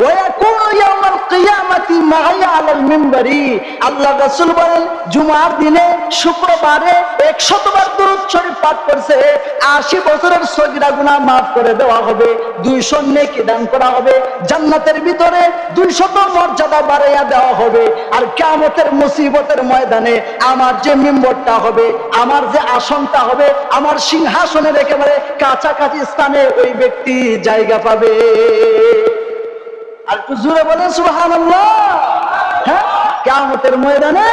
ওয়া ইয়াকুনু ইয়াউমাল কিয়ামাতি মা'আ আলাল মিম্বারি। আল্লাহ রাসূল বলেন জুমার দিনে শুক্রবারে 100 বার দরুদ শরীফ পাঠ করছে 80 বছরের সগীরা গুনাহ maaf করে দেওয়া হবে, 200 নেকি দান করা হবে, জান্নাতের ভিতরে 200 মর্যাদা বাড়াইয়া দেওয়া হবে। আর কিয়ামতের মুসিবতের ময়দানে আমার যে মিম্বরটা হবে, আমার যে আসনটা হবে, আমার সিংহাসনের একেবারে কাছাকাছি স্থানে ওই ব্যক্তি জায়গা পাবে। আর একটু জোরে বলেন সুবহানাল্লাহ। হ্যাঁ, কিয়ামতের ময়দানে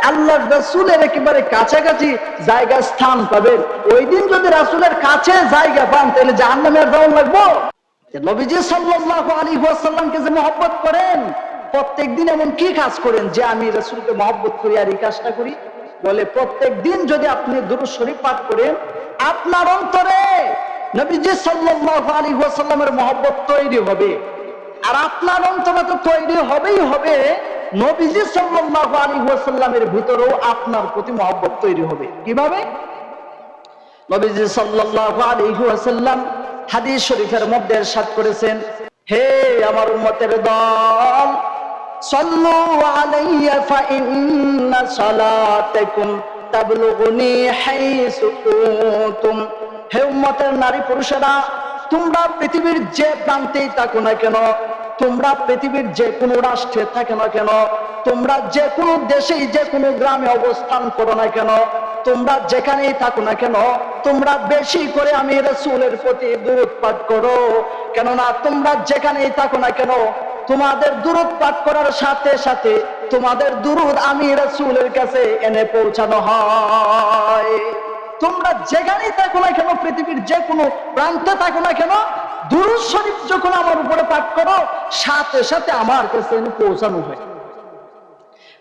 আল্লাহর রাসূলের একেবারে কাছাকাছি জায়গা স্থান পাবেন। ওই দিন যদি রাসূলের কাছে জায়গা পান তাহলে জাহান্নামে আর যাওয়া লাগবে? নবীজি সাল্লাল্লাহু আলাইহি ওয়াসাল্লামকে যে মহব্বত করেন, প্রত্যেকদিন এমন কি কাজ করেন যে আমি রাসূলকে মহব্বত করি আর এই কাজটা করি? বলে প্রত্যেকদিন যদি আপনি দুরূদ শরীফ পাঠ করেন, আপনার অন্তরে নবীজি সাল্লাল্লাহু আলাইহি ওয়াসাল্লামের মহব্বত তৈরি হবে। আর আপনার অন্তরে তো তৈরি হবেই হবে, নবীজি সাল্লাল্লাহু আলাইহি ওয়াসাল্লামের ভিতরেও আপনার প্রতি মহব্বত তৈরি হবে। কিভাবে? নবীজি সাল্লাল্লাহু আলাইহি ওয়াসাল্লাম হাদিস শরীফের মধ্যে ইরশাদ করেছেন, হে আমার উম্মতের দল, সাল্লু আলাইয়া ফাইন্না সালাতাকুম তাবলুগুনি হাইসু কুনতুম। হে উম্মতের নারী পুরুষেরা, তোমরা পৃথিবীর যে প্রান্তেই থাকো না কেন, তোমরা পৃথিবীর যে কোনো রাষ্ট্রে থাকো না কেন, তোমরা যে কোনো দেশেই যে কোনো গ্রামে অবস্থান করো না কেন, তোমরা যেখানেই থাকো না কেন, তোমরা বেশি করে আমি রাসূলের প্রতি দুরূদ পাঠ করো। কেননা তোমরা যেখানেই থাকো না কেন, তোমাদের দুরূদ পাঠ করার সাথে সাথে তোমাদের দুরূদ আমি রাসূলের কাছে এনে পৌঁছানো হয়। তোমরা যেখানেই থাকো না কেন, পৃথিবীর যে কোনো প্রান্তে থাকো না কেন, দুরূদ শরীফ যখন আমার উপরে পাঠ করো, সাথে সাথে আমার কাছে এনে পৌঁছানো হয়।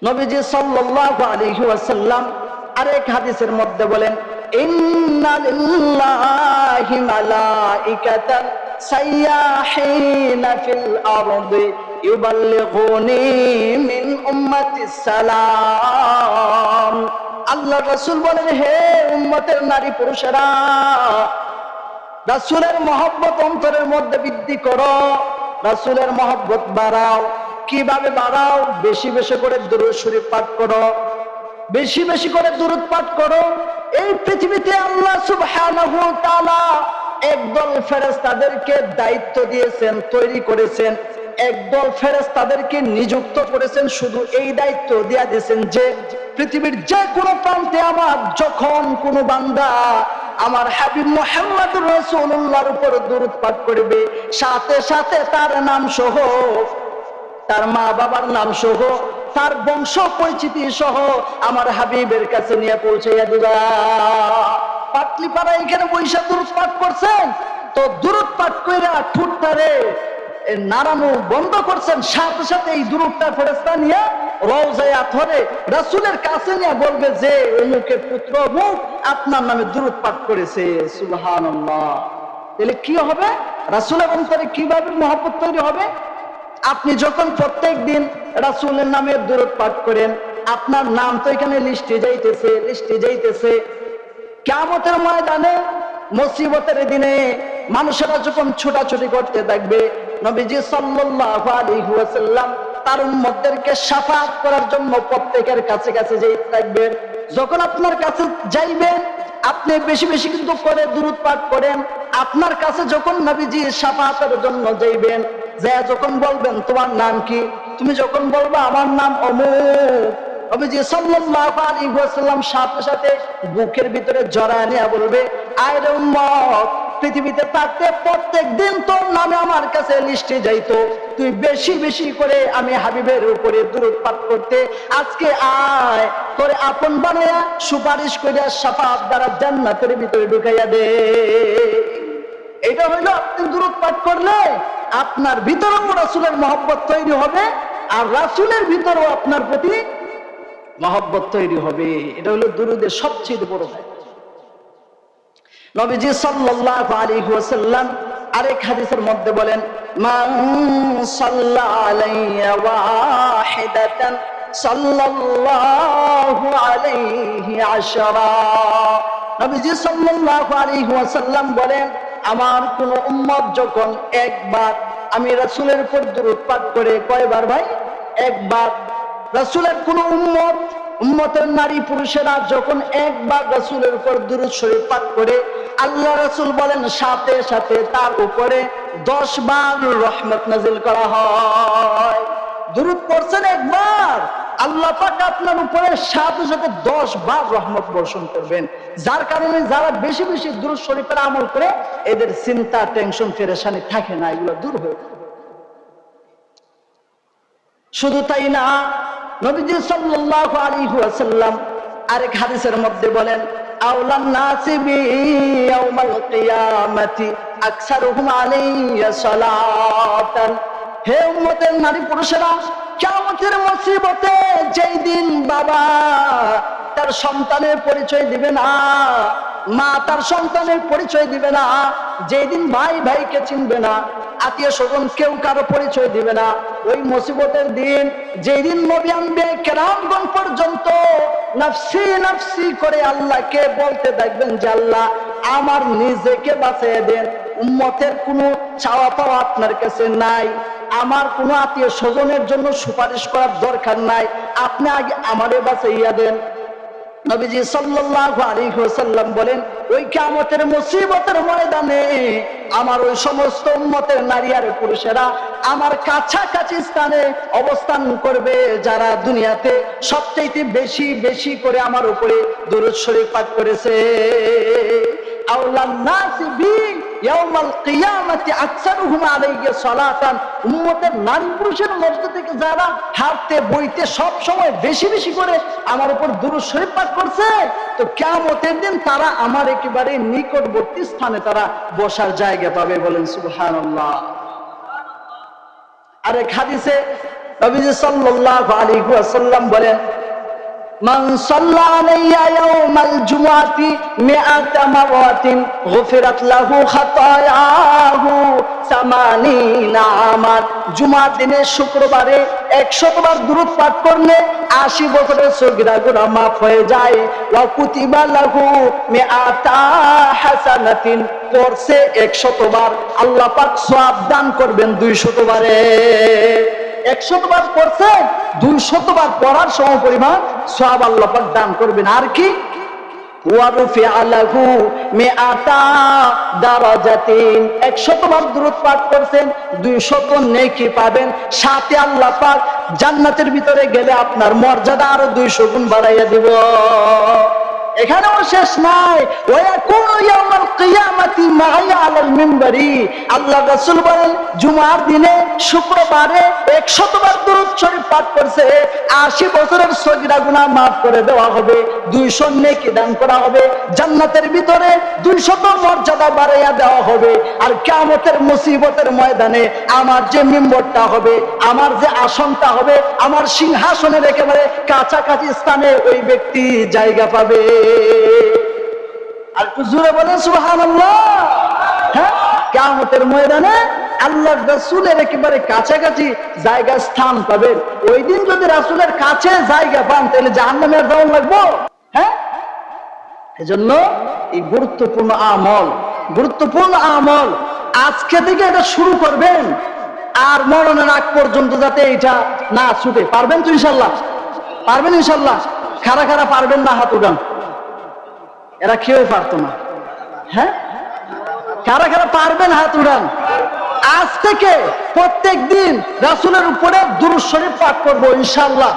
নবীজি সাল্লাল্লাহু আলাইহি ওয়াসাল্লাম আরেক হাদিসের মধ্যে বলেন, ইন্না লিল্লাহি মালাইকাতান সাইয়াহিনা ফিল আরদি ইউবাল্লিগুনি মিন উম্মাতিস সালাম। আল্লাহ রাসূল বলেন, হে উম্মতের নারী পুরুষেরা, রাসূলের মহব্বত অন্তরের মধ্যে বৃদ্ধি করো, রাসূলের মহব্বত বাড়াও। কিভাবে বাড়াও? বেশি বেশি করে দুরূদ শরীফ পাঠ করো, বেশি বেশি করে দুরূদ পাঠ করো। এই পৃথিবীতে আল্লাহ সুবহানাহু ওয়া তাআলা একদল ফেরেশতাদেরকে দায়িত্ব দিয়েছেন, তৈরি করেছেন, একদল ফেরেশতাদেরকে নিযুক্ত করেছেন। শুধু এই দায়িত্ব দিয়া দিয়েছেন যে পৃথিবীর যে কোনো প্রান্তে আমার যখন কোনো বান্দা আমার হাবিব মুহাম্মদুর রাসূলুল্লাহর উপর দুরূদ পাঠ করবে, সাথে সাথে তার নাম সহ, তার মা বাবার নাম সহ, তার বংশ পরিচিতি সহ আমার হাবিবের কাছে নিয়ে পৌঁছাইয়া দিবা। পাটলিপাড়া এখানে বৈশা দুরূদ পাঠ করছেন, তো দুরূদ পাঠ কইরা ঠুটটারে নাড়ানো বন্ধ করছেন, সাথে সাথে এই দুরূদটা ফেরেশতা নিয়ে রওজায়ে আতহরে রাসূলের কাছে নিয়ে বলবে যে অমুকের পুত্র অমুক আপনার নামে দুরূদ পাঠ করেছে। সুবহানাল্লাহ। তাহলে কি হবে? রাসূলের অন্তরে কিভাবে মহব্বত তৈরি হবে? আপনি যখন প্রত্যেক দিন রাসূলের নামে দুরূদ পাঠ করেন, আপনার নাম তো এখানে লিস্টে যাইতেছে। কিয়ামতের ময়দানে মুসিবতের দিনে মানুষেরা যখন ছোটাছুটি করতে থাকবে, নবীজি সাল্লাল্লাহু আলাইহি ওয়াসাল্লাম তার উম্মতদেরকে শাফাআত করার জন্য প্রত্যেকের কাছে কাছে যাইতে থাকবেন। যখন আপনার কাছে যাইবেন, আপনি বেশি বেশি কিন্তু করে দুরূদ পাঠ করেন। আপনার কাছে যখন নবীজি শাফাআতের জন্য যাইবেন, যে যখন বলবেন তোমার নাম কি, তুমি যখন বলবা আমার নাম অমুক, নবীজি সাল্লাল্লাহু আলাইহি ওয়াসাল্লাম সাথে সাথে বুকের ভিতরে জড়ায় নিয়ে বলবে, আয় রে উম্মত, পৃথিবীতে থাকতে প্রত্যেকদিন তোর নামে আমার কাছে লিস্টে যাইতো, তুই বেশি বেশি করে আমি হাবিবের উপরে দুরূদ পাঠ করতে, আজকে আয় তোরে আপন বানায়া সুপারিশ করিয়া শাফাআত দ্বারা জান্নাতের ভিতরে ঢুকাইয়া দে। এটা হইলো আপনি দুরূদ পাঠ করলে আপনার ভিতরেও রাসূলের মহব্বত তৈরি হবে, আর রাসূলের ভিতরেও আপনার প্রতি মহব্বত তৈরি হবে। এটা হলো দুরূদের সবচেয়ে বড় কাজ। নবীজি সাল্লাল্লাহু আলাইহি ওয়াসাল্লাম আরেক হাদিসের মধ্যে বলেন, মান সাল্লা আলাইয়া ওয়াহিদাতান সাল্লাল্লাহু আলাইহি আশরা। নবীজি সাল্লাল্লাহু আলাইহি ওয়াসাল্লাম বলেন, আমার কোন উম্মত যখন একবার আমি রাসূলের উপর দরুদ পাঠ করে কয়বার ভাই? একবার। রাসূলের কোন উম্মতের নারী পুরুষেরা যখন একবার রাসূলের উপর দুরূদ শরীফ পাঠ করে, আল্লাহ রাসূল বলেন সাথে সাথে তার উপরে 10 বার রহমত নাযিল করা হয়। দুরূদ পড়ছেন একবার, আল্লাহ পাক আপনার উপরে সাথে সাথে 10 বার রহমত বর্ষণ করবেন। যার কারণে যারা বেশি বেশি দুরূদ শরীফের আমল করে, এদের চিন্তা, টেনশন, পেরেশানি থাকে না, এগুলো দূর হয়ে যায়। শুধু তাই না, নবীজি সাল্লাল্লাহু আলাইহি ওয়াসাল্লাম আরেক হাদিসের মধ্যে বলেন, আওলান নাসি বি ইয়াউমাল কিয়ামাতি আকসারুহুম আলাইয়া সালাতান। হে উম্মতের নারী পুরুষেরা, কিয়ামতের মুসিবতে যেই দিন বাবা তার সন্তানের পরিচয় দিবে না, মা তার সন্তানের পরিচয় দিবে না, যেই দিন ভাই ভাইকে চিনবে না, আত্মীয় স্বজন কেউ কারো পরিচয় দিবে না, ওই মুসিবতের দিন, যেই দিন নবী আনবিয়া কেরামগণ পর্যন্ত নফসি নফসি করে আল্লাহকে বলতে দেখবেন যে আল্লাহ আমার নিজেকে বাঁচিয়ে দেন, উম্মতের কোনো চাওয়া পাওয়া আপনার কাছে নাই, আমার কোনো আত্মীয় স্বজনের জন্য সুপারিশ করার দরকার নাই, আপনি আগে আমারে বাঁচাইয়া দেন। নবীজি সাল্লাল্লাহু আলাইহি ওয়াসাল্লাম বলেন, ওই কিয়ামতের মুসিবতের ময়দানে আমার ওই সমস্ত উম্মতের নারী আর পুরুষেরা আমার কাছাকাছি স্থানে অবস্থান করবে, যারা দুনিয়াতে সবচেয়ে বেশি বেশি করে আমার উপরে দুরূদ শরীফ পাঠ করেছে। আওলান নাসি বি ইয়াউমাল কিয়ামাতি আকসারুহুম আলাইয়া সালাতান। উম্মতের নারী পুরুষের মধ্যে থেকে যারা হাঁটতে বইতে সব সময় বেশি বেশি করে আমার উপর দুরূদ শরীফ পাঠ করছে, তো কিয়ামতের দিন তারা আমার একেবারে নিকটবর্তী স্থানে তারা বসার জায়গা পাবে। বলেন সুবহানাল্লাহ। আরেক হাদিসে নবীজি সাল্লাল্লাহু আলাইহি ওয়াসাল্লাম বলেন, মান সাল্লা আলাইয়া ইয়াউমাল জুমআতি মিআতা মারাতিন গুফিরাত লাহু খাতায়াহু সামানিনা আমান। জুমার দিনে শুক্রবারে 100 বার দুরূদ পাঠ করলে 80 বছরের সগীরা গুনাহ মাফ হয়ে যায়। ওয়া কুতিবা লাহু মিআতা হাসানাতিন, পড়ছে 100 বার, আল্লাহ পাক সওয়াব দান করবেন 200 বারে। 100 বার পড়ছে, 200 বার পড়ার সমপরিমাণ সওয়াব আল্লাহ পাক দান করবেন। আর কি? ওয়া রুফিআ লাহু মিআতা দারাজাতিন, 100 বার দুরূদ পাঠ করছেন, 200 নেকি পাবেন, সাথে আল্লাহ পাক জান্নাতের ভিতরে গেলে আপনার মর্যাদা আরো 200 গুণ বাড়াইয়া দিব। এখানেও শেষ নাই, ওয়ায়াকুনু ইয়াউমাল কিয়ামাতি মা'আয়া আলাল মিম্বারি। আল্লাহ রাসূল বলেন, জুমার দিনে শুক্রবারে 100 বার দুরূদ শরীফ পাঠ করছে, 80 বছরের সগীরা গুনাহ মাফ করে দেওয়া হবে, 200 নেকি দান করা হবে, জান্নাতের ভিতরে 200 মর্যাদা বাড়াইয়া দেওয়া হবে। আর কিয়ামতের মুসিবতের ময়দানে আমার যে মিম্বরটা হবে, আমার যে আসনটা হবে, আমার সিংহাসনের একেবারে কাছাকাছি স্থানে ওই ব্যক্তি জায়গা পাবে। আর একটু জোরে বলেন সুবহানাল্লাহ। হ্যাঁ, কিয়ামতের ময়দানে আল্লাহ রাসূলের একেবারে কাছাকাছি জায়গা স্থান পাবেন। ওই দিন যদি রাসূলের কাছে জায়গা পান, তাহলে জাহান্নামে আর যাওয়া লাগবে? হ্যাঁ, এজন্য এই গুরুত্বপূর্ণ আমল আজকে থেকে এটা শুরু করবেন, আর মরণের আগ পর্যন্ত যাতে এটা না ছুটে। পারবেন তো ইনশাল্লাহ? পারবেন ইনশাল্লাহ? কারা কারা পারবেন না হাত উঠান। এরা কেউ পারতো না। হ্যাঁ, কারা কারা পারবেন হাত উঠান। আজ থেকে প্রত্যেক দিন রাসূলের উপরে দুরূদ শরীফ পাঠ করবো ইনশাআল্লাহ।